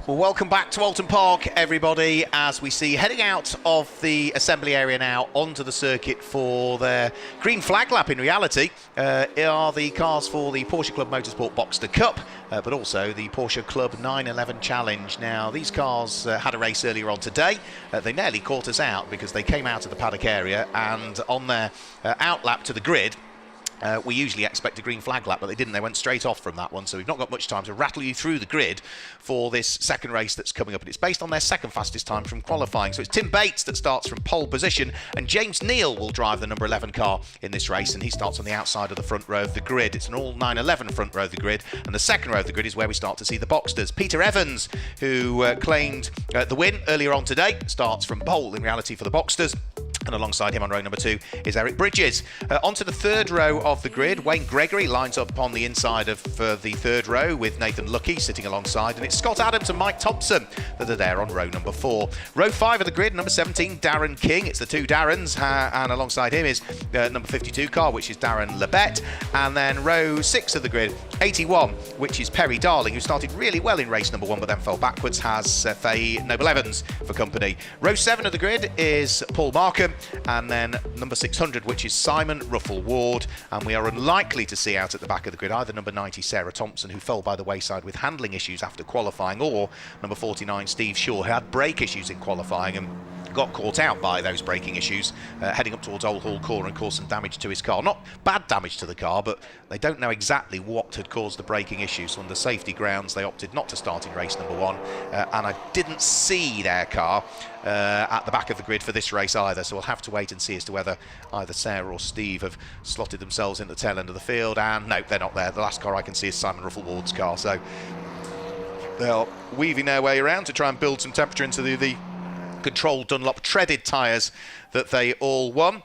Well, welcome back to Oulton Park, everybody, as we see heading out of the assembly area now onto the circuit for their green flag lap. In reality, are the cars for the Porsche Club Motorsport Boxster Cup, but also the Porsche Club 911 Challenge. Now, these cars had a race earlier on today. They nearly caught us out because they came out of the paddock area and on their out lap to the grid, we usually expect a green flag lap, but they didn't. They went straight off from that one, so we've not got much time to rattle you through the grid for this second race that's coming up, and it's based on their second fastest time from qualifying. So it's Tim Bates that starts from pole position, and James Neal will drive the number 11 car in this race, and he starts on the outside of the front row of the grid. It's an all 911 front row of the grid, and the second row of the grid is where we start to see the Boxsters. Peter Evans, who claimed the win earlier on today, starts from pole in reality for the Boxsters. And alongside him on row number 2 is Eric Bridges. Onto the third row of the grid, Wayne Gregory lines up on the inside of the third row with Nathan Lucky sitting alongside. And it's Scott Adams and Mike Thompson that are there on row number 4. Row 5 of the grid, number 17, Darren King. It's the two Darrens. And alongside him is number 52 car, which is Darren Labette. And then row 6 of the grid, 81, which is Perry Darling, who started really well in race number 1, but then fell backwards, has Faye Noble Evans for company. Row 7 of the grid is Paul Markham. And then number 600, which is Simon Ruffle Ward, and we are unlikely to see out at the back of the grid either number 90 Sarah Thompson, who fell by the wayside with handling issues after qualifying, or number 49 Steve Shaw, who had brake issues in qualifying and got caught out by those braking issues heading up towards Old Hall Corner and caused some damage to his car. Not bad damage to the car, but they don't know exactly what had caused the braking issues. So under safety grounds, they opted not to start in race number 1, and I didn't see their car at the back of the grid for this race either, so we'll have to wait and see as to whether either Sarah or Steve have slotted themselves in the tail end of the field. And no, they're not there. The last car I can see is Simon Ruffle Ward's car, so they're weaving their way around to try and build some temperature into the controlled Dunlop treaded tyres that they all run.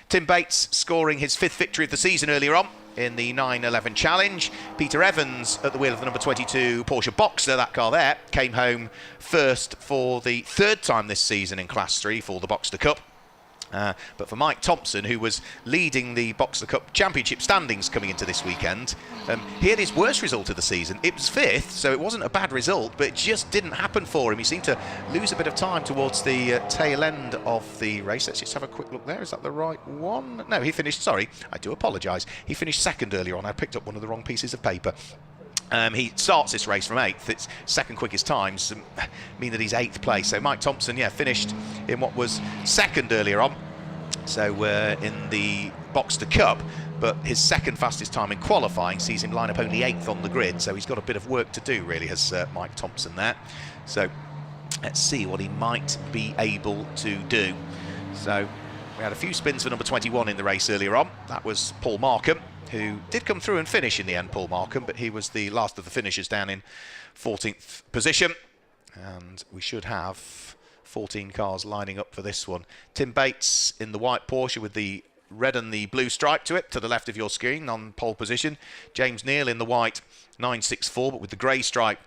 Tim Bates scoring his 5th victory of the season earlier on in the 911 Challenge. Peter Evans at the wheel of the number 22 Porsche Boxster, that car there, came home first for the 3rd time this season in Class 3 for the Boxster Cup. But for Mike Thompson, who was leading the Boxster Cup Championship standings coming into this weekend, he had his worst result of the season. It was 5th, so it wasn't a bad result, but it just didn't happen for him. He seemed to lose a bit of time towards the tail end of the race. Let's just have a quick look there. Is that the right one? No, he finished, sorry, I do apologise. He finished 2nd earlier on. I picked up one of the wrong pieces of paper. He starts this race from 8th. Its second quickest times mean that he's 8th place. So Mike Thompson, finished in what was 2nd earlier on. So in the Boxster Cup, but his 2nd fastest time in qualifying sees him line up only 8th on the grid. So he's got a bit of work to do, really, has Mike Thompson there. So let's see what he might be able to do. So we had a few spins for number 21 in the race earlier on. That was Paul Markham, who did come through and finish in the end, Paul Markham, but he was the last of the finishers down in 14th position. And we should have 14 cars lining up for this one. Tim Bates in the white Porsche with the red and the blue stripe to it, to the left of your screen on pole position. James Neal in the white 964, but with the grey stripe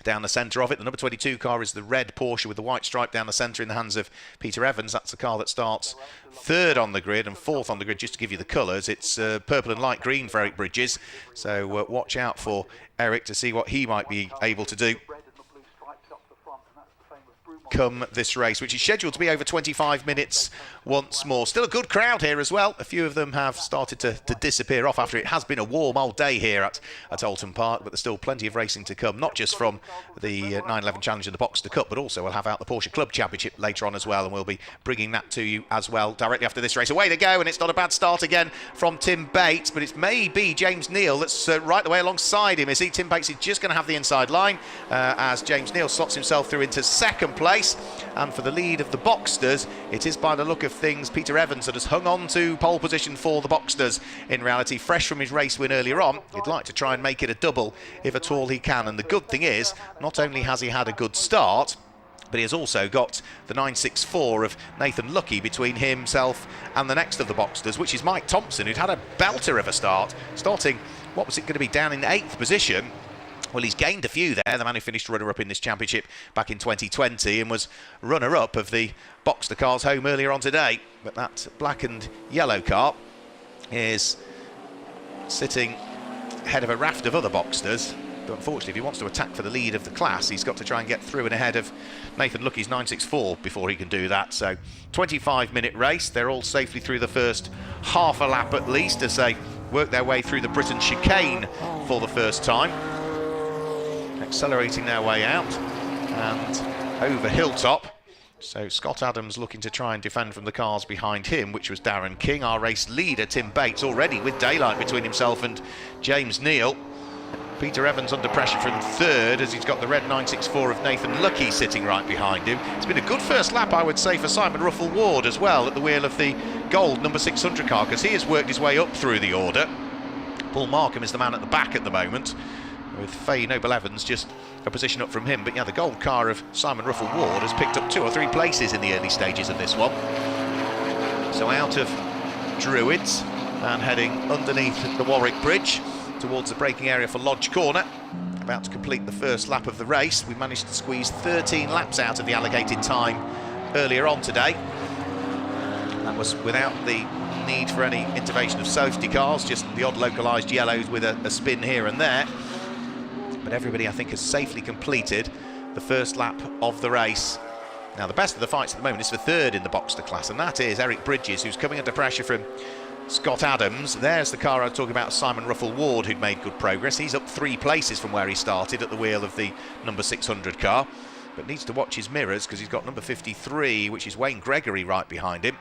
down the centre of it. The number 22 car is the red Porsche with the white stripe down the centre in the hands of Peter Evans. That's the car that starts 3rd on the grid and 4th on the grid, just to give you the colours. It's purple and light green for Eric Bridges, so watch out for Eric to see what he might be able to do come this race, which is scheduled to be over 25 minutes once more. Still a good crowd here as well. A few of them have started to disappear off after it has been a warm old day here at Oulton Park, but there's still plenty of racing to come, not just from the 911 Challenge and the Boxster Cup, but also we'll have out the Porsche Club Championship later on as well, and we'll be bringing that to you as well directly after this race. Away they go, and it's not a bad start again from Tim Bates, but it's maybe James Neal that's right the way alongside him. Is he? Tim Bates is just going to have the inside line as James Neal slots himself through into 2nd place. And for the lead of the Boxsters, it is, by the look of things, Peter Evans that has hung on to pole position for the Boxsters. In reality, fresh from his race win earlier on, he'd like to try and make it a double if at all he can. And the good thing is, not only has he had a good start, but he has also got the 964 of Nathan Lucky between himself and the next of the Boxsters, which is Mike Thompson, who'd had a belter of a start, starting, what was it going to be, down in 8th position. Well, he's gained a few there. The man who finished runner-up in this championship back in 2020 and was runner-up of the Boxster cars home earlier on today. But that black and yellow car is sitting ahead of a raft of other Boxsters. But unfortunately, if he wants to attack for the lead of the class, he's got to try and get through and ahead of Nathan Lucky's 964 before he can do that. So 25-minute race. They're all safely through the first half a lap at least as they work their way through the Britain chicane for the first time. Accelerating their way out and over Hilltop. So Scott Adams looking to try and defend from the cars behind him, which was Darren King. Our race leader, Tim Bates, already with daylight between himself and James Neal. Peter Evans under pressure from third as he's got the red 964 of Nathan Lucky sitting right behind him. It's been a good first lap, I would say, for Simon Ruffell-Ward as well at the wheel of the gold number 600 car, because he has worked his way up through the order. Paul Markham is the man at the back at the moment, with Faye Noble-Evans just a position up from him. But yeah, the gold car of Simon Ruffell-Ward has picked up 2 or 3 places in the early stages of this one. So out of Druids and heading underneath the Warwick Bridge towards the braking area for Lodge Corner. About to complete the first lap of the race. We managed to squeeze 13 laps out of the allocated time earlier on today. That was without the need for any intervention of safety cars, just the odd localised yellows with a spin here and there. But everybody, I think, has safely completed the first lap of the race. Now, the best of the fights at the moment is for third in the Boxster class, and that is Eric Bridges, who's coming under pressure from Scott Adams. There's the car I was talking about, Simon Ruffell-Ward, who'd made good progress. He's up 3 places from where he started at the wheel of the number 600 car, but needs to watch his mirrors because he's got number 53, which is Wayne Gregory, right behind him.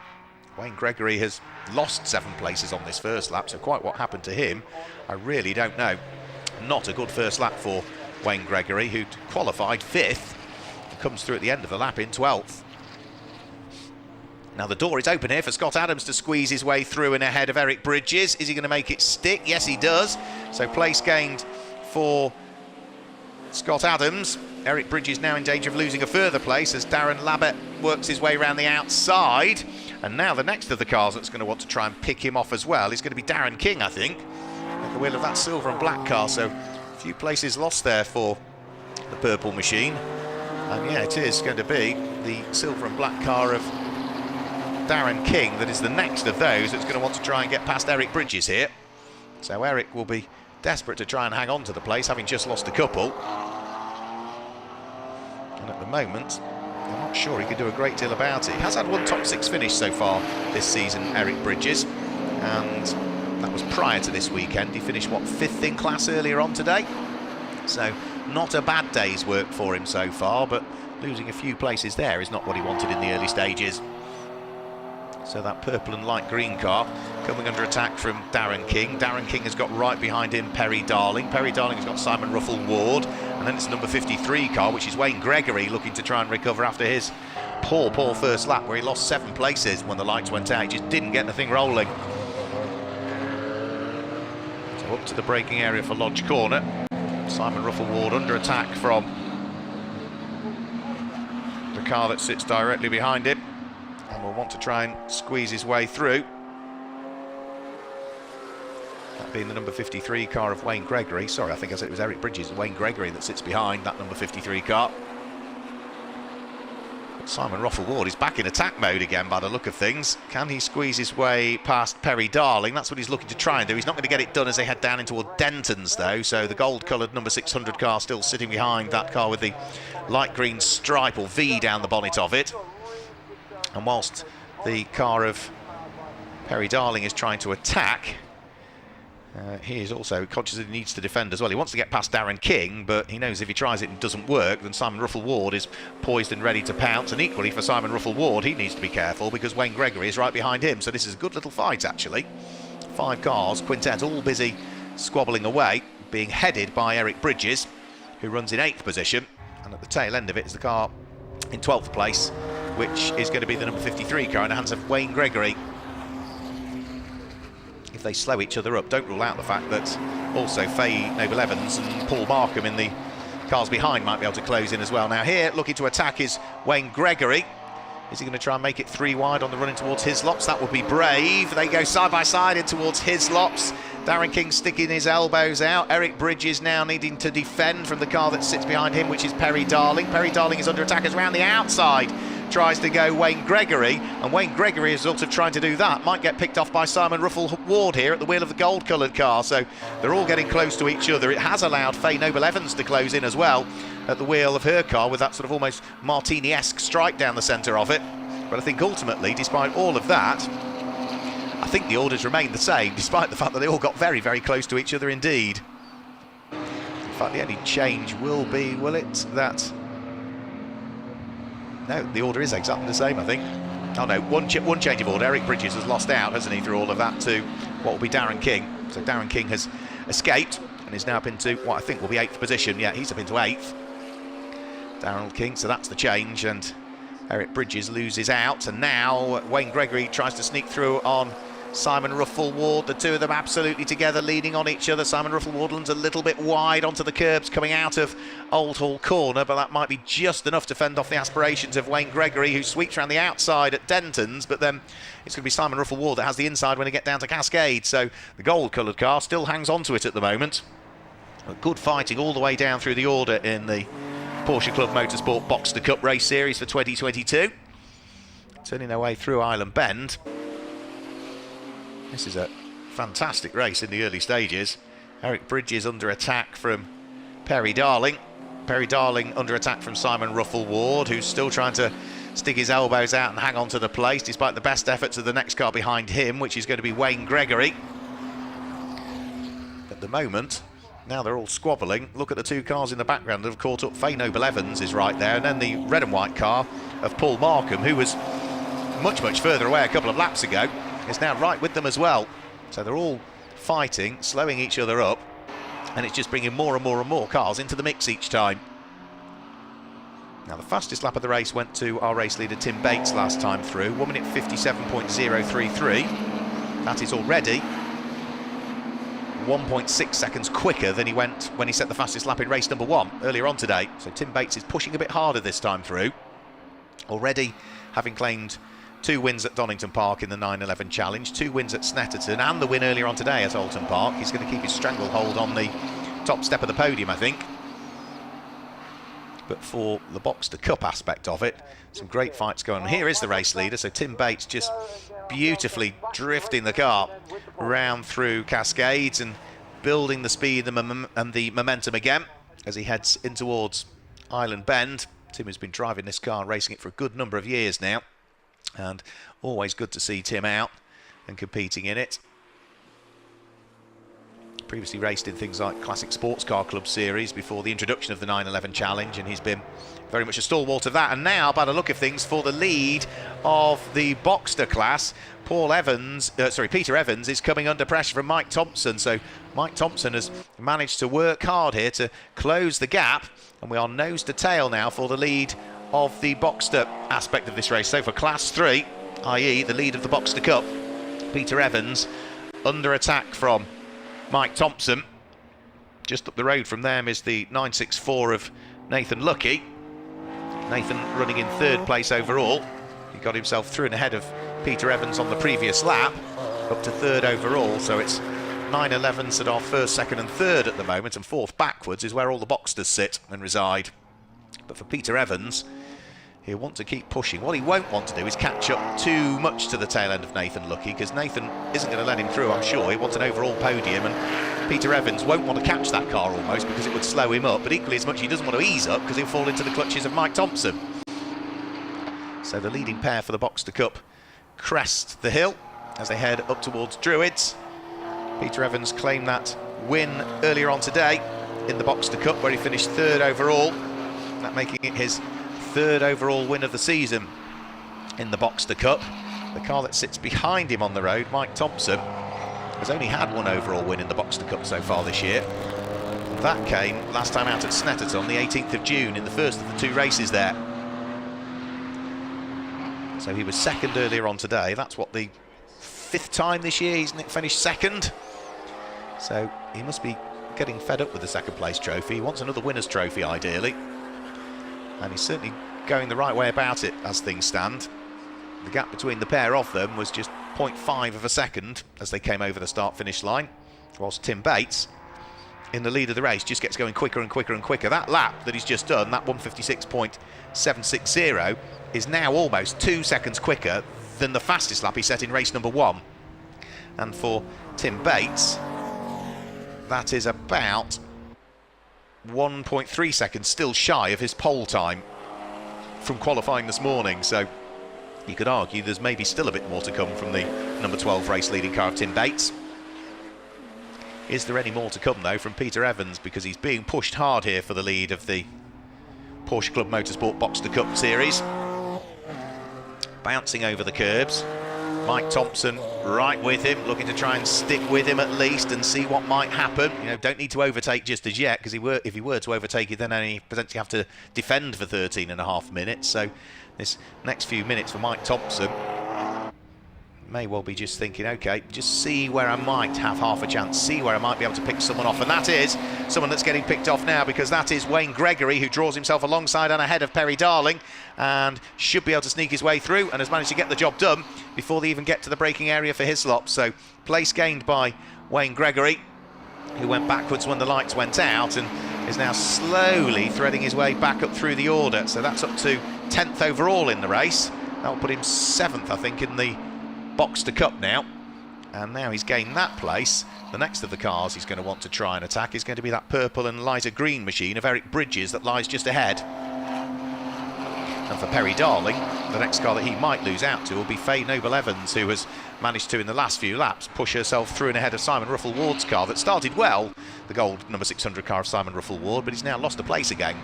Wayne Gregory has lost 7 places on this first lap, so quite what happened to him, I really don't know. Not a good first lap for Wayne Gregory, who'd qualified 5th, comes through at the end of the lap in 12th. Now the door is open here for Scott Adams to squeeze his way through and ahead of Eric Bridges. Is he going to make it stick? Yes, he does. So place gained for Scott Adams. Eric Bridges now in danger of losing a further place as Darren Labbett works his way around the outside. And now the next of the cars that's going to want to try and pick him off as well is going to be Darren King, I think, at the wheel of that silver and black car. So a few places lost there for the purple machine. And yeah, it is going to be the silver and black car of Darren King that is the next of those that's going to want to try and get past Eric Bridges here. So Eric will be desperate to try and hang on to the place, having just lost a couple. And at the moment, I'm not sure he could do a great deal about it. He has had 1 top 6 finish so far this season, Eric Bridges, and that was prior to this weekend. He finished, what, 5th in class earlier on today? So not a bad day's work for him so far, but losing a few places there is not what he wanted in the early stages. So that purple and light green car coming under attack from Darren King. Darren King has got right behind him Perry Darling. Perry Darling has got Simon Ruffell-Ward. And then it's number 53 car, which is Wayne Gregory, looking to try and recover after his poor first lap, where he lost 7 places when the lights went out. He just didn't get the thing rolling. So up to the braking area for Lodge Corner. Simon Ruffell-Ward under attack from the car that sits directly behind him, and will want to try and squeeze his way through. That being the number 53 car of Wayne Gregory. Sorry, I think I said it was Eric Bridges, Wayne Gregory that sits behind that number 53 car. But Simon Ruffell-Ward is back in attack mode again by the look of things. Can he squeeze his way past Perry Darling? That's what he's looking to try and do. He's not going to get it done as they head down into Denton's though, so the gold-coloured number 600 car still sitting behind that car with the light green stripe or V down the bonnet of it. And whilst the car of Perry Darling is trying to attack, he is also conscious that he needs to defend as well. He wants to get past Darren King, but he knows if he tries it and doesn't work, then Simon Ruffell-Ward is poised and ready to pounce. And equally for Simon Ruffell-Ward, he needs to be careful because Wayne Gregory is right behind him. So this is a good little fight, actually. 5 cars, quintet, all busy squabbling away, being headed by Eric Bridges, who runs in 8th position. And at the tail end of it is the car in 12th place, which is going to be the number 53 car in the hands of Wayne Gregory. If they slow each other up, don't rule out the fact that also Faye Noble-Evans and Paul Markham in the cars behind might be able to close in as well. Now here, looking to attack is Wayne Gregory. Is he going to try and make it 3 wide on the run in towards Hislops? That would be brave. They go side by side in towards Hislops. Darren King sticking his elbows out. Eric Bridges now needing to defend from the car that sits behind him, which is Perry Darling. Perry Darling is under attack as round the outside. tries to go Wayne Gregory, and Wayne Gregory, as a result of trying to do that, might get picked off by Simon Ruffle-Ward here at the wheel of the gold-coloured car. So they're all getting close to each other. It has allowed Faye Noble-Evans to close in as well at the wheel of her car with that sort of almost Martini-esque strike down the centre of it. But I think ultimately, despite all of that, I think the orders remain the same, despite the fact that they all got very, very close to each other indeed. In fact, the only change will be, will it, that... No, the order is exactly the same, I think. Oh no, one change of order. Eric Bridges has lost out, hasn't he, through all of that to what will be Darren King. So Darren King has escaped and is now up into what I think will be 8th position. Yeah, he's up into 8th. Darren King, so that's the change, and Eric Bridges loses out, and now Wayne Gregory tries to sneak through on Simon Ruffle-Ward. The two of them absolutely together, leaning on each other. Simon Ruffle-Ward lands a little bit wide onto the curbs coming out of Old Hall Corner, but that might be just enough to fend off the aspirations of Wayne Gregory, who sweeps around the outside at Denton's, but then it's going to be Simon Ruffle-Ward that has the inside when they get down to Cascade. So the gold-coloured car still hangs on to it at the moment. But good fighting all the way down through the order in the Porsche Club Motorsport Boxster Cup race series for 2022. Turning their way through Island Bend. This is a fantastic race in the early stages. Eric Bridges under attack from Perry Darling. Perry Darling under attack from Simon Ruffle-Ward, who's still trying to stick his elbows out and hang on to the place, despite the best efforts of the next car behind him, which is going to be Wayne Gregory. At the moment, now they're all squabbling. Look at the two cars in the background that have caught up. Faye Noble-Evans is right there, and then the red and white car of Paul Markham, who was much, much further away a couple of laps ago, is now right with them as well. So they're all fighting, slowing each other up, and it's just bringing more and more and more cars into the mix each time. Now the fastest lap of the race went to our race leader Tim Bates last time through, 1 minute 57.033. That is already 1.6 seconds quicker than he went when he set the fastest lap in race number 1 earlier on today. So Tim Bates is pushing a bit harder this time through, already having claimed 2 wins at Donington Park in the 911 Challenge, 2 wins at Snetterton, and the win earlier on today at Oulton Park. He's going to keep his stranglehold on the top step of the podium, I think. But for the Boxster Cup aspect of it, some great fights going on. Here is the race leader, so Tim Bates just beautifully drifting the car round through Cascades and building the speed and the momentum again as he heads in towards Island Bend. Tim has been driving this car and racing it for a good number of years now, and always good to see Tim out and competing in it. Previously raced in things like Classic Sports Car Club Series before the introduction of the 911 Challenge, and he's been very much a stalwart of that. And now, by the look of things, for the lead of the Boxster class, Peter Evans is coming under pressure from Mike Thompson. So Mike Thompson has managed to work hard here to close the gap, and we are nose to tail now for the lead of the Boxster aspect of this race. So for Class 3, i.e. the lead of the Boxster Cup, Peter Evans under attack from Mike Thompson. Just up the road from them is the 964 of Nathan Lucky. Nathan running in 3rd place overall. He got himself through and ahead of Peter Evans on the previous lap, up to 3rd overall. So it's 911s that are 1st, 2nd and 3rd at the moment, and 4th backwards is where all the Boxsters sit and reside. But for Peter Evans, he'll want to keep pushing. What he won't want to do is catch up too much to the tail end of Nathan Lucky, because Nathan isn't going to let him through, I'm sure. He wants an overall podium, and Peter Evans won't want to catch that car almost because it would slow him up, but equally as much he doesn't want to ease up because he'll fall into the clutches of Mike Thompson. So the leading pair for the Boxster Cup crest the hill as they head up towards Druids. Peter Evans claimed that win earlier on today in the Boxster Cup, where he finished 3rd overall, that making it his 3rd overall win of the season in the Boxster Cup. The car that sits behind him on the road, Mike Thompson, has only had 1 overall win in the Boxster Cup so far this year. That came last time out at Snetterton on the 18th of June in the first of the 2 races there. So he was 2nd earlier on today. That's what, the 5th time this year he's finished 2nd. So he must be getting fed up with the 2nd place trophy. He wants another winner's trophy ideally, and he's certainly going the right way about it as things stand. The gap between the pair of them was just 0.5 of a second as they came over the start-finish line, whilst Tim Bates in the lead of the race just gets going quicker and quicker and quicker. That lap that he's just done, that 1:56.760, is now almost 2 seconds quicker than the fastest lap he set in race number 1. And for Tim Bates, that is about 1.3 seconds still shy of his pole time from qualifying this morning. So you could argue there's maybe still a bit more to come from the number 12 race leading car of Tim Bates. Is there any more to come though from Peter Evans, because he's being pushed hard here for the lead of the Porsche Club Motorsport Boxster Cup Series. Bouncing over the curbs, Mike Thompson right with him, looking to try and stick with him at least and see what might happen. You know, don't need to overtake just as yet, because if he were to overtake it, then only potentially have to defend for 13.5 minutes. So this next few minutes for Mike Thompson may well be just thinking, okay, just see where I might have half a chance, see where I might be able to pick someone off. And that is someone that's getting picked off now, because that is Wayne Gregory, who draws himself alongside and ahead of Perry Darling and should be able to sneak his way through, and has managed to get the job done before they even get to the braking area for Hislop. So place gained by Wayne Gregory, who went backwards when the lights went out and is now slowly threading his way back up through the order. So that's up to 10th overall in the race. That will put him 7th, I think, in the Boxster Cup now. And now he's gained that place. The next of the cars he's going to want to try and attack is going to be that purple and lighter green machine of Eric Bridges that lies just ahead. And for Perry Darling, the next car that he might lose out to will be Faye Noble-Evans, who has managed to, in the last few laps, push herself through and ahead of Simon Ruffle-Ward's car that started well, the gold number 600 car of Simon Ruffle-Ward, but he's now lost a place again.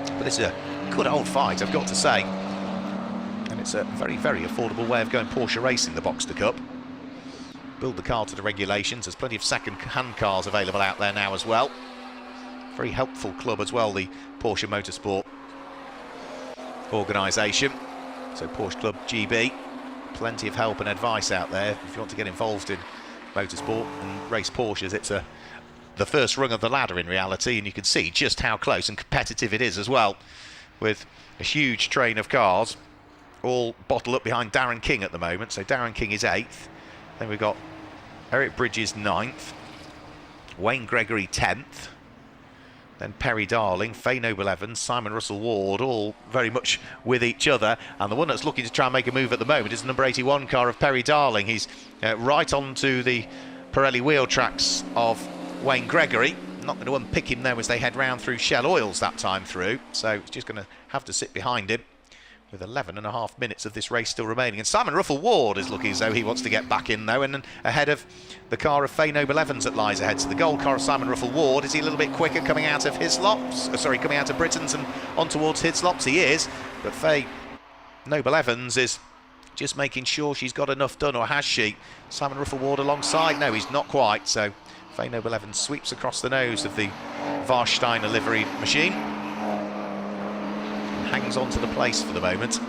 But this is a good old fight, I've got to say. And it's a very, very affordable way of going Porsche racing, the Boxster Cup. Build the car to the regulations. There's plenty of second-hand cars available out there now as well. Very helpful club as well, the Porsche Motorsport organisation. So Porsche Club GB, plenty of help and advice out there if you want to get involved in motorsport and race Porsches. It's the first rung of the ladder in reality, and you can see just how close and competitive it is as well, with a huge train of cars all bottled up behind Darren King at the moment. So Darren King is 8th. Then we've got Eric Bridges 9th, Wayne Gregory 10th, then Perry Darling, Faye Noble-Evans, Simon Russell-Ward, all very much with each other. And the one that's looking to try and make a move at the moment is the number 81 car of Perry Darling. He's right onto the Pirelli wheel tracks of Wayne Gregory. Not going to unpick him though as they head round through Shell Oils that time through. So he's just going to have to sit behind him, with 11.5 minutes of this race still remaining. And Simon Ruffle-Ward is looking as though he wants to get back in though, and ahead of the car of Faye Noble-Evans that lies ahead. So the gold car of Simon Ruffle-Ward, is he a little bit quicker coming out of Hislops? Coming out of Britain's and on towards Hislops? He is, but Faye Noble-Evans is just making sure she's got enough done, or has she? Simon Ruffle-Ward alongside? No, he's not quite. So Faye Noble-Evans sweeps across the nose of the Warsteiner livery machine, hangs on to the place for the moment.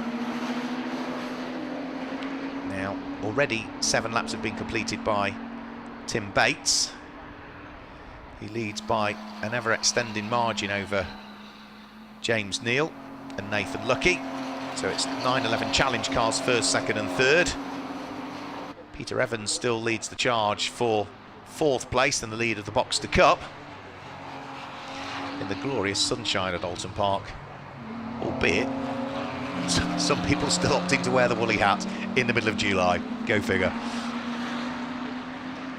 Now, already 7 laps have been completed by Tim Bates. He leads by an ever-extending margin over James Neal and Nathan Lucky. So it's 9-11 challenge cars first, second and third. Peter Evans still leads the charge for 4th place in the lead of the Boxster Cup, in the glorious sunshine at Oulton Park. Albeit, some people still opting to wear the woolly hat in the middle of July. Go figure.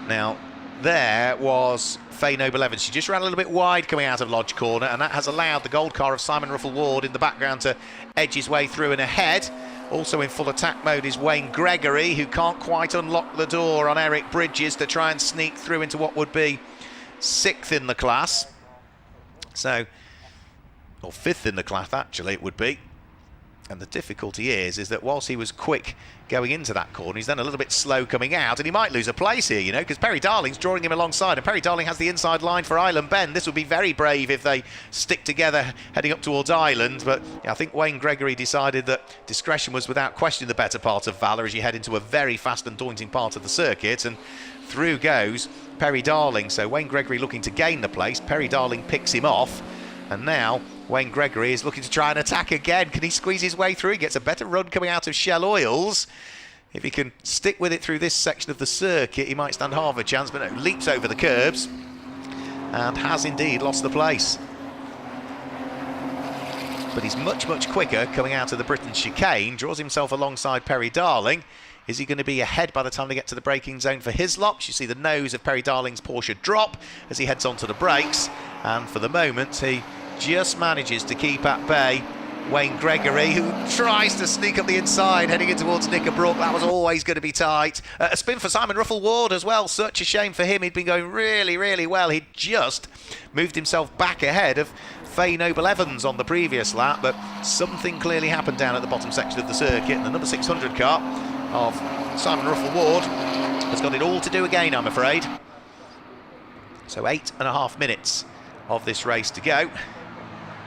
Now, there was Faye Noble-Evans. She just ran a little bit wide coming out of Lodge Corner, and that has allowed the gold car of Simon Ruffle-Ward in the background to edge his way through and ahead. Also in full attack mode is Wayne Gregory, who can't quite unlock the door on Eric Bridges to try and sneak through into what would be 6th in the class. So, or 5th in the class actually it would be. And the difficulty is that whilst he was quick going into that corner, he's then a little bit slow coming out, and he might lose a place here, you know, because Perry Darling's drawing him alongside, and Perry Darling has the inside line for Island Bend. This would be very brave if they stick together heading up towards Island, but I think Wayne Gregory decided that discretion was without question the better part of valour as you head into a very fast and daunting part of the circuit, and through goes Perry Darling. So Wayne Gregory looking to gain the place, Perry Darling picks him off, and now Wayne Gregory is looking to try and attack again. Can he squeeze his way through? He gets a better run coming out of Shell Oils. If he can stick with it through this section of the circuit, he might stand half a chance, but no, leaps over the curbs and has indeed lost the place. But he's much, much quicker coming out of the Britain chicane, draws himself alongside Perry Darling. Is he going to be ahead by the time they get to the braking zone for Hislop's? You see the nose of Perry Darling's Porsche drop as he heads onto the brakes, and for the moment he just manages to keep at bay Wayne Gregory, who tries to sneak up the inside, heading in towards Knickerbrook. That was always going to be tight. A spin for Simon Ruffle-Ward as well. Such a shame for him. He'd been going really, really well. He'd just moved himself back ahead of Faye Noble-Evans on the previous lap, but something clearly happened down at the bottom section of the circuit, and the number 600 car of Simon Ruffle-Ward has got it all to do again, I'm afraid. So 8.5 minutes of this race to go.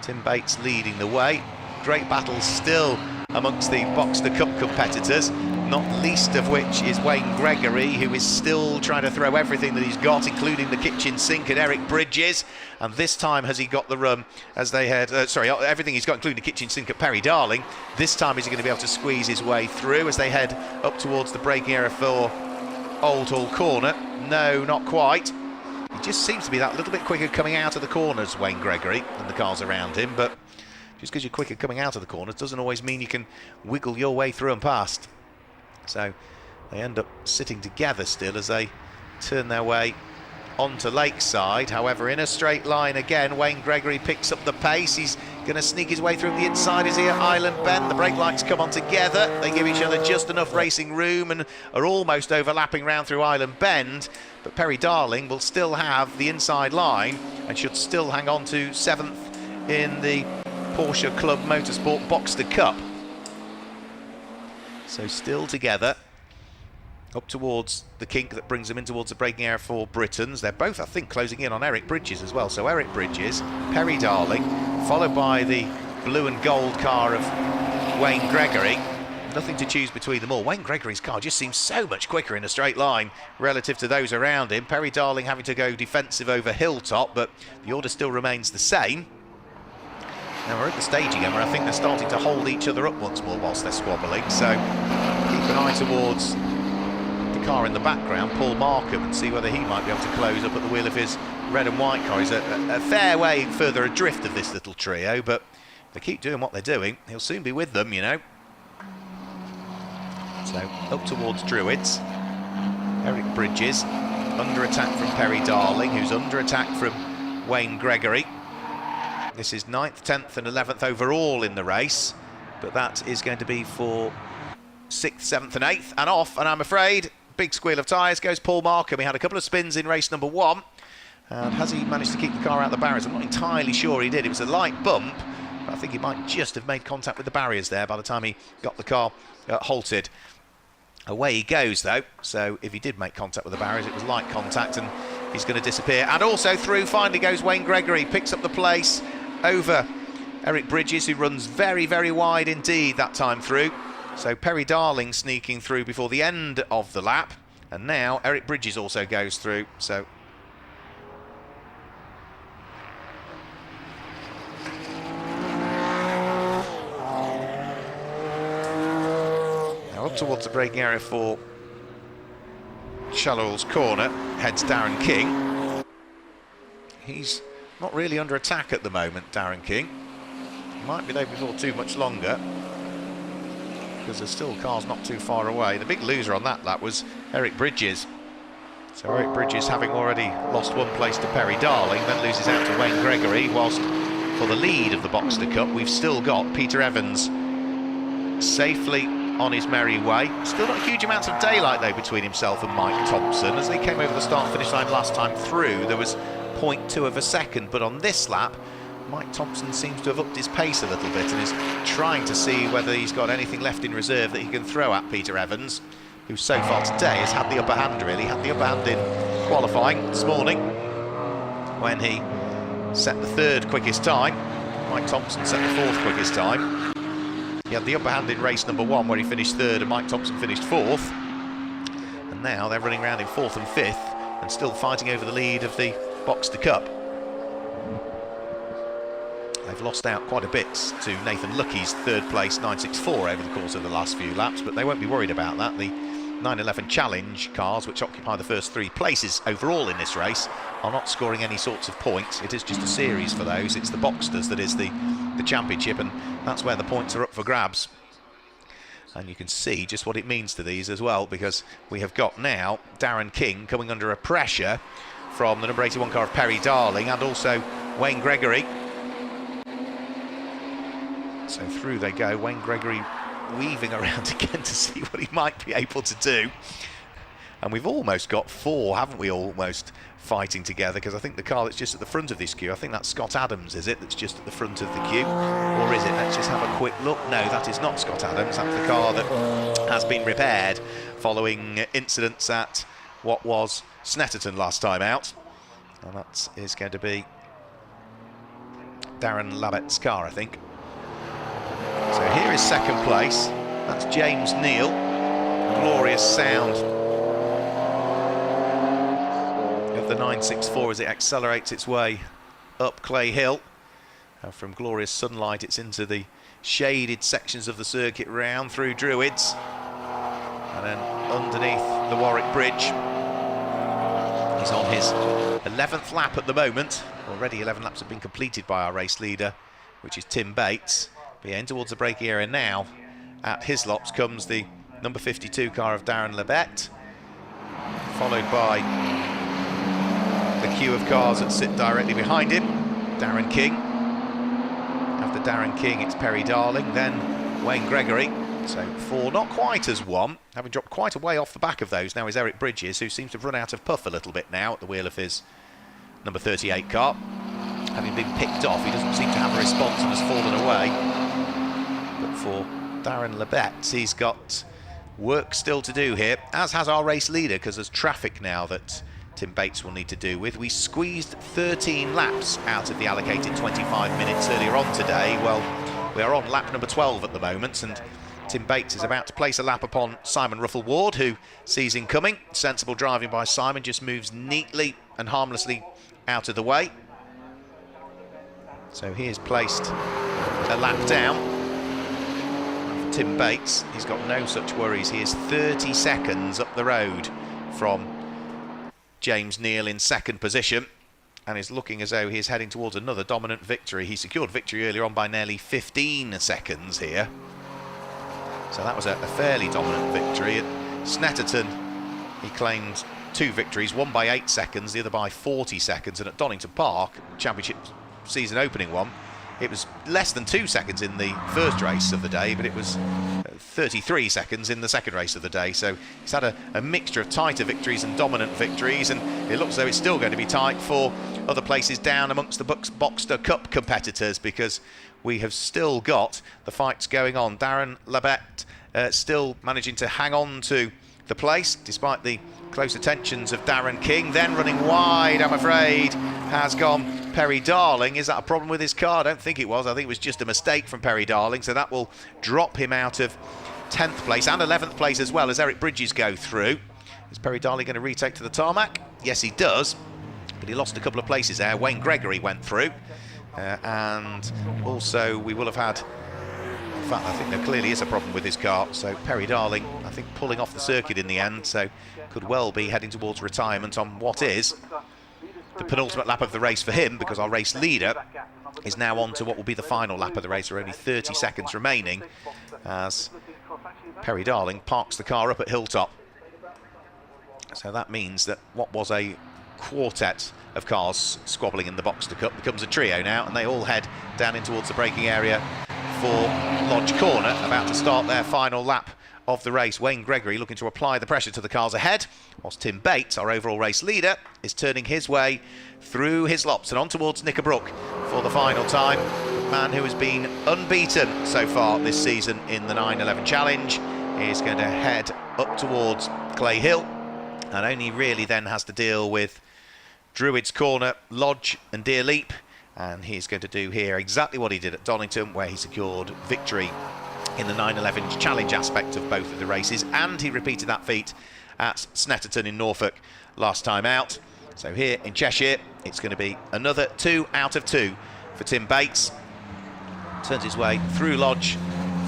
Tim Bates leading the way. Great battle still amongst the Boxster Cup competitors, not least of which is Wayne Gregory, who is still trying to throw everything that he's got, including the kitchen sink at Eric Bridges. And this time has he got the run as they head, everything he's got, including the kitchen sink at Perry Darling. This time is he going to be able to squeeze his way through as they head up towards the braking area for Old Hall Corner? No, not quite. He just seems to be that little bit quicker coming out of the corners, Wayne Gregory, than the cars around him, but just because you're quicker coming out of the corners doesn't always mean you can wiggle your way through and past. So they end up sitting together still as they turn their way onto Lakeside. However, in a straight line again, Wayne Gregory picks up the pace. He's going to sneak his way through the inside as he at Island Bend. The brake lights come on together. They give each other just enough racing room and are almost overlapping round through Island Bend. But Perry Darling will still have the inside line and should still hang on to 7th in the Porsche Club Motorsport Boxster Cup. So still together up towards the kink that brings them in towards the braking area for Britons. They're both, I think, closing in on Eric Bridges as well. So Eric Bridges, Perry Darling, followed by the blue and gold car of Wayne Gregory. Nothing to choose between them all. Wayne Gregory's car just seems so much quicker in a straight line relative to those around him. Perry Darling having to go defensive over Hilltop, but the order still remains the same. Now we're at the stage again where I think they're starting to hold each other up once more whilst they're squabbling, so keep an eye towards the car in the background, Paul Markham, and see whether he might be able to close up at the wheel of his red and white car. He's a fair way further adrift of this little trio, but they keep doing what they're doing. He'll soon be with them, you know. So up towards Druids, Eric Bridges under attack from Perry Darling, who's under attack from Wayne Gregory. This is 9th, 10th and 11th overall in the race, but that is going to be for 6th, 7th and 8th and off, and I'm afraid, big squeal of tyres goes Paul Markham. He had a couple of spins in race number 1, and has he managed to keep the car out the barriers? I'm not entirely sure he did. It was a light bump, but I think he might just have made contact with the barriers there by the time he got the car halted. Away he goes though, so if he did make contact with the barriers, it was light contact and he's going to disappear. And also through finally goes Wayne Gregory, picks up the place over Eric Bridges, who runs very, very wide indeed that time through. So Perry Darling sneaking through before the end of the lap, and now Eric Bridges also goes through. So now up towards the braking area for Shallows Corner heads Darren King. He's not really under attack at the moment, Darren King. Might be there before too much longer, because there's still cars not too far away. The big loser on that lap was Eric Bridges. So Eric Bridges, having already lost one place to Perry Darling, then loses out to Wayne Gregory, whilst for the lead of the Boxster Cup we've still got Peter Evans safely on his merry way. Still not huge amounts of daylight though between himself and Mike Thompson. As they came over the start finish line last time through, there was 0.2 of a second, but on this lap Mike Thompson seems to have upped his pace a little bit and is trying to see whether he's got anything left in reserve that he can throw at Peter Evans, who so far today has had the upper hand, really. Had the upper hand in qualifying this morning when he set the 3rd quickest time. Mike Thompson set the 4th quickest time. He had the upper hand in race number 1 where he finished 3rd and Mike Thompson finished 4th. And now they're running around in 4th and 5th and still fighting over the lead of the Boxster Cup. They've lost out quite a bit to Nathan Lucky's 3rd place 964 over the course of the last few laps, but they won't be worried about that. The 911 Challenge cars, which occupy the first 3 places overall in this race, are not scoring any sorts of points. It is just a series for those. It's the Boxsters that is the championship, and that's where the points are up for grabs. And you can see just what it means to these as well, because we have got now Darren King coming under a pressure from the number 81 car of Perry Darling, and also Wayne Gregory. So through they go, Wayne Gregory weaving around again to see what he might be able to do. And we've almost got 4, haven't we, almost fighting together, because I think the car that's just at the front of this queue, I think that's Scott Adams, is it, that's just at the front of the queue? Or is it? Let's just have a quick look. No, that is not Scott Adams. That's the car that has been repaired following incidents at what was Snetterton last time out. And that is going to be Darren Labette's car, I think. So here is second place. That's James Neal. Glorious sound of the 964 as it accelerates its way up Clay Hill. And from glorious sunlight, it's into the shaded sections of the circuit round through Druids. And then underneath the Warwick Bridge. He's on his 11th lap at the moment. Already 11 laps have been completed by our race leader, which is Tim Bates. In towards the braking area now. At his lops comes the number 52 car of Darren Labette, followed by the queue of cars that sit directly behind him. Darren King. After Darren King, it's Perry Darling, then Wayne Gregory. So 4, not quite as 1, having dropped quite a way off the back of those. Now is Eric Bridges, who seems to have run out of puff a little bit now at the wheel of his number 38 car. Having been picked off, he doesn't seem to have a response and has fallen away. But for Darren Labette, he's got work still to do here, as has our race leader, because there's traffic now that Tim Bates will need to do with. We squeezed 13 laps out of the allocated 25 minutes earlier on today. Well, we are on lap number 12 at the moment, and Tim Bates is about to place a lap upon Simon Ruffle-Ward, who sees him coming. Sensible driving by Simon, just moves neatly and harmlessly out of the way. So he has placed a lap down. Tim Bates, he's got no such worries. He is 30 seconds up the road from James Neal in second position, and is looking as though he's heading towards another dominant victory. He secured victory earlier on by nearly 15 seconds here. So that was a fairly dominant victory. At Snetterton, he claimed 2 victories, one by 8 seconds, the other by 40 seconds. And at Oulton Park, championship season opening one, it was less than 2 seconds in the first race of the day, but it was 33 seconds in the second race of the day. So he's had a mixture of tighter victories and dominant victories, and it looks as though it's still going to be tight for other places down amongst the Boxster Cup competitors, because we have still got the fights going on. Darren Labette still managing to hang on to the place despite the close attentions of Darren King. Then running wide, I'm afraid, has gone Perry Darling. Is that a problem with his car? I don't think it was. I think it was just a mistake from Perry Darling, so that will drop him out of 10th place and 11th place as well as Eric Bridges go through. Is Perry Darling going to retake to the tarmac? Yes, he does, but he lost a couple of places there. Wayne Gregory went through, and also we will have had, in fact, I think there clearly is a problem with his car, so Perry Darling, I think, pulling off the circuit in the end, so could well be heading towards retirement on what is the penultimate lap of the race for him, because our race leader is now on to what will be the final lap of the race. There are only 30 seconds remaining as Perry Darling parks the car up at Hilltop. So that means that what was a quartet of cars squabbling in the Boxster Cup becomes a trio now, and they all head down in towards the braking area for Lodge Corner, about to start their final lap of the race. Wayne Gregory looking to apply the pressure to the cars ahead, whilst Tim Bates, our overall race leader, is turning his way through his lops and on towards Knickerbrook for the final time. The man who has been unbeaten so far this season in the 911 Challenge is going to head up towards Clay Hill, and only really then has to deal with Druids Corner, Lodge and Deer Leap, and he's going to do here exactly what he did at Donington, where he secured victory in the 911 Challenge aspect of both of the races, and he repeated that feat at Snetterton in Norfolk last time out. So here in Cheshire, it's going to be another 2 out of 2 for Tim Bates. Turns his way through Lodge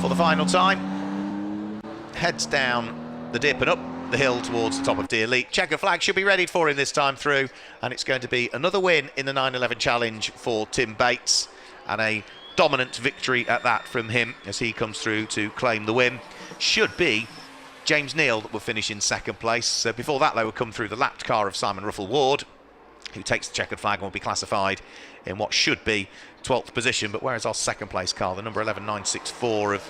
for the final time, heads down the dip and up the hill towards the top of Deer Leap. Checkered flag should be ready for him this time through, and it's going to be another win in the 911 Challenge for Tim Bates, and a dominant victory at that from him as he comes through to claim the win. Should be James Neal that will finish in second place. Before that, they will come through the lapped car of Simon Ruffle-Ward, who takes the checkered flag and will be classified in what should be 12th position. But where is our second place car? The number 11964 of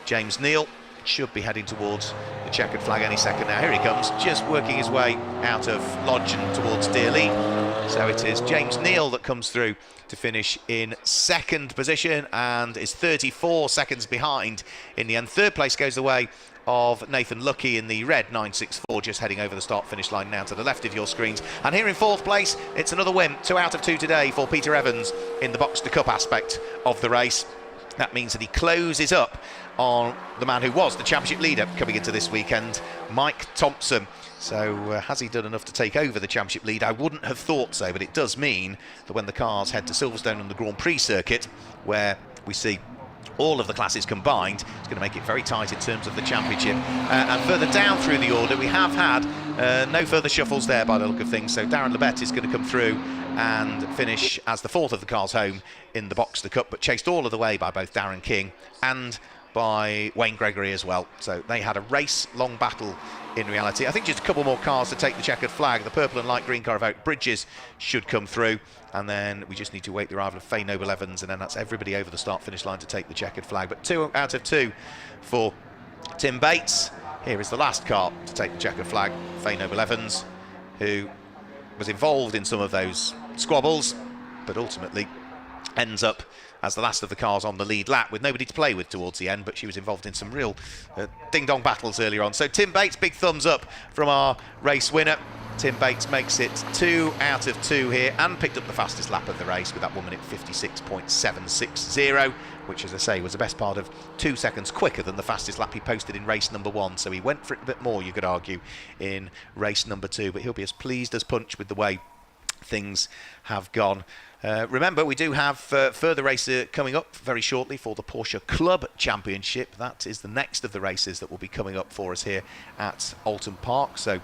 James Neal should be heading towards the checkered flag any second now. Here he comes, just working his way out of Lodge and towards Deer Leap. So it is James Neal that comes through to finish in second position and is 34 seconds behind in the end. Third place goes the way of Nathan Lucky in the red 964, just heading over the start-finish line now to the left of your screens. And here in fourth place, it's another win, 2 out of 2 today for Peter Evans in the Boxster Cup aspect of the race. That means that he closes up on the man who was the championship leader coming into this weekend, Mike Thompson. So has he done enough to take over the championship lead? I wouldn't have thought so, but it does mean that when the cars head to Silverstone on the Grand Prix circuit, where we see all of the classes combined, it's going to make it very tight in terms of the championship. And further down through the order, we have had no further shuffles there by the look of things. So Darren Lebet is going to come through and finish as the fourth of the cars home in the Boxster Cup, but chased all of the way by both Darren King and by Wayne Gregory as well. So they had a race-long battle in reality. I think just a couple more cars to take the checkered flag. The purple and light green car of Oak Bridges should come through, and then we just need to wait the arrival of Faye Noble Evans, and then that's everybody over the start-finish line to take the checkered flag. But 2 out of 2 for Tim Bates. Here is the last car to take the checkered flag, Faye Noble Evans, who was involved in some of those squabbles, but ultimately ends up as the last of the cars on the lead lap with nobody to play with towards the end, but she was involved in some real ding-dong battles earlier on. So Tim Bates, big thumbs up from our race winner. Tim Bates makes it 2 out of 2 here and picked up the fastest lap of the race with that 1 minute 56.760, which, as I say, was the best part of 2 seconds quicker than the fastest lap he posted in race number 1. So he went for it a bit more, you could argue, in race number 2, but he'll be as pleased as punch with the way things have gone. Remember, we do have further races coming up very shortly for the Porsche Club Championship. That is the next of the races that will be coming up for us here at Oulton Park. So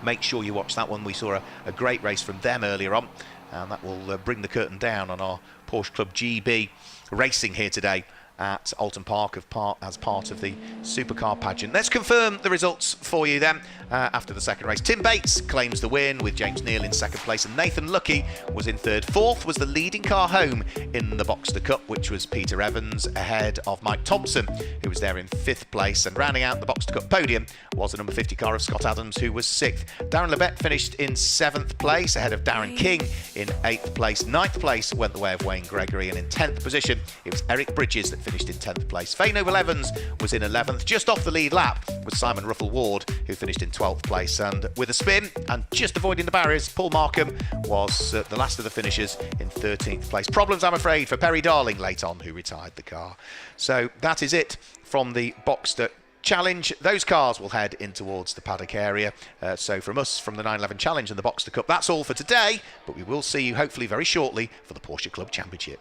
make sure you watch that one. We saw a great race from them earlier on, and that will bring the curtain down on our Porsche Club GB racing here today at Oulton Park as part of the supercar pageant. Let's confirm the results for you then after the second race. Tim Bates claims the win with James Neal in second place, and Nathan Lucky was in third. Fourth was the leading car home in the Boxster Cup, which was Peter Evans, ahead of Mike Thompson, who was there in fifth place. And rounding out the Boxster Cup podium was the number 50 car of Scott Adams, who was sixth. Darren Lebet finished in seventh place, ahead of Darren King in eighth place. Ninth place went the way of Wayne Gregory, and in 10th position it was Eric Bridges that finished in 10th place. Faye Noble Evans was in 11th. Just off the lead lap was Simon Ruffle-Ward, who finished in 12th place. And with a spin and just avoiding the barriers, Paul Markham was the last of the finishers in 13th place. Problems, I'm afraid, for Perry Darling late on, who retired the car. So that is it from the Boxster Challenge. Those cars will head in towards the paddock area. So from us, from the 911 Challenge and the Boxster Cup, that's all for today, but we will see you hopefully very shortly for the Porsche Club Championship.